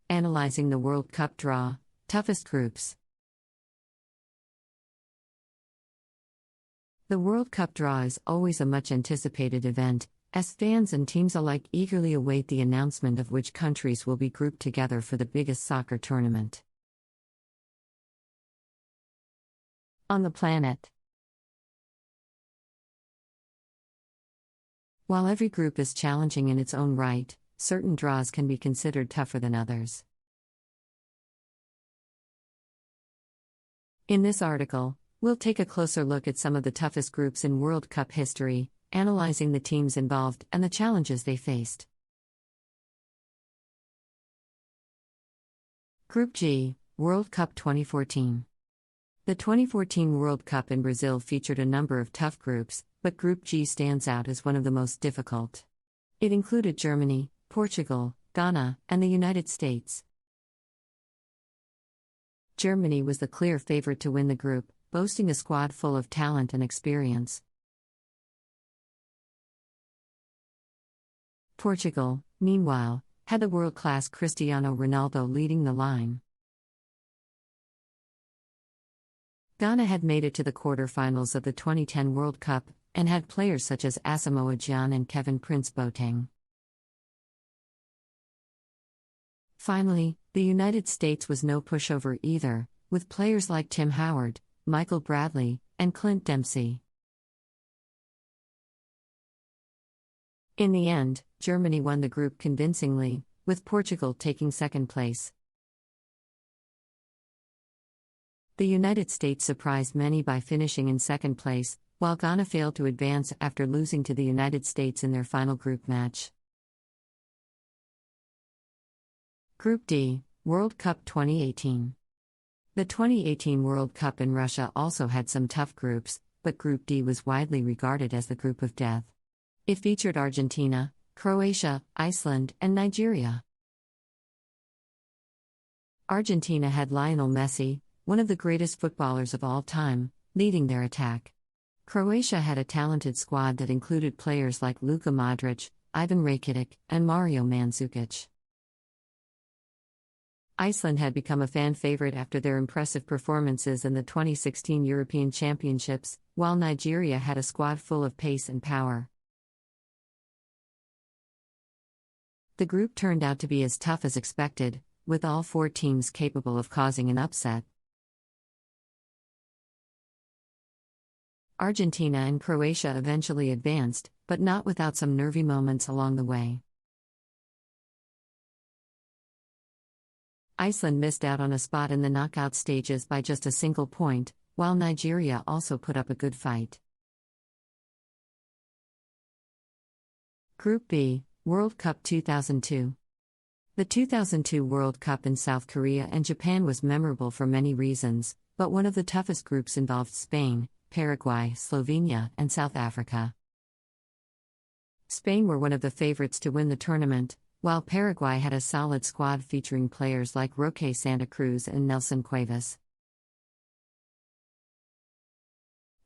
Analyzing the World Cup draw, toughest groups. The World Cup draw is always a much anticipated event, as fans and teams alike eagerly await the announcement of which countries will be grouped together for the biggest soccer tournament on the planet. While every group is challenging in its own right, certain draws can be considered tougher than others. In this article, we'll take a closer look at some of the toughest groups in World Cup history, analyzing the teams involved and the challenges they faced. Group G, World Cup 2014. The 2014 World Cup in Brazil featured a number of tough groups, but Group G stands out as one of the most difficult. It included Germany, Portugal, Ghana, and the United States. Germany was the clear favorite to win the group, boasting a squad full of talent and experience. Portugal, meanwhile, had the world-class Cristiano Ronaldo leading the line. Ghana had made it to the quarter-finals of the 2010 World Cup, and had players such as Asamoah Gyan and Kevin Prince Boateng. Finally, the United States was no pushover either, with players like Tim Howard, Michael Bradley, and Clint Dempsey. In the end, Germany won the group convincingly, with Portugal taking second place. The United States surprised many by finishing in second place, while Ghana failed to advance after losing to the United States in their final group match. Group D, World Cup 2018. The 2018 World Cup in Russia also had some tough groups, but Group D was widely regarded as the group of death. It featured Argentina, Croatia, Iceland, and Nigeria. Argentina had Lionel Messi, one of the greatest footballers of all time, leading their attack. Croatia had a talented squad that included players like Luka Modric, Ivan Rakitic, and Mario Mandzukic. Iceland had become a fan favorite after their impressive performances in the 2016 European Championships, while Nigeria had a squad full of pace and power. The group turned out to be as tough as expected, with all four teams capable of causing an upset. Argentina and Croatia eventually advanced, but not without some nervy moments along the way. Iceland missed out on a spot in the knockout stages by just a single point, while Nigeria also put up a good fight. Group B, World Cup 2002. The 2002 World Cup in South Korea and Japan was memorable for many reasons, but one of the toughest groups involved Spain, Paraguay, Slovenia, and South Africa. Spain were one of the favorites to win the tournament, while Paraguay had a solid squad featuring players like Roque Santa Cruz and Nelson Cuevas.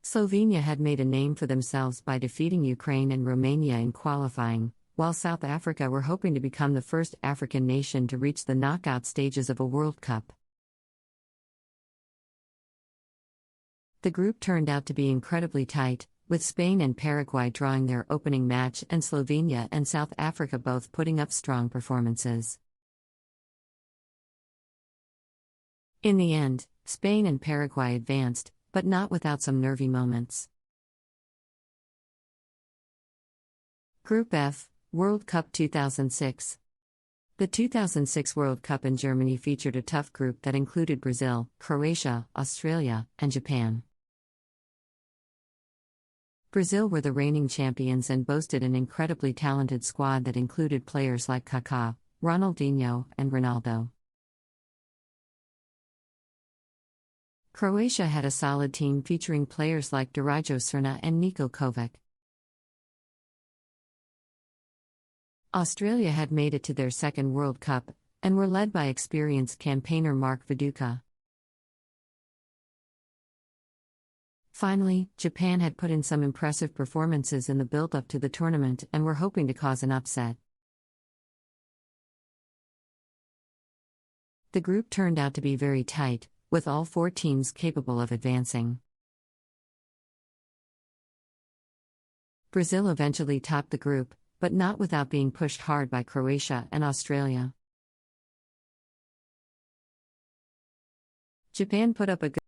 Slovenia had made a name for themselves by defeating Ukraine and Romania in qualifying, while South Africa were hoping to become the first African nation to reach the knockout stages of a World Cup. The group turned out to be incredibly tight, with Spain and Paraguay drawing their opening match and Slovenia and South Africa both putting up strong performances. In the end, Spain and Paraguay advanced, but not without some nervy moments. Group F, World Cup 2006. The 2006 World Cup in Germany featured a tough group that included Brazil, Croatia, Australia, and Japan. Brazil were the reigning champions and boasted an incredibly talented squad that included players like Kaká, Ronaldinho, and Ronaldo. Croatia had a solid team featuring players like Darijo Srna and Niko Kovac. Australia had made it to their second World Cup, and were led by experienced campaigner Mark Viduka. Finally, Japan had put in some impressive performances in the build-up to the tournament and were hoping to cause an upset. The group turned out to be very tight, with all 4 teams capable of advancing. Brazil eventually topped the group, but not without being pushed hard by Croatia and Australia. Japan put up a good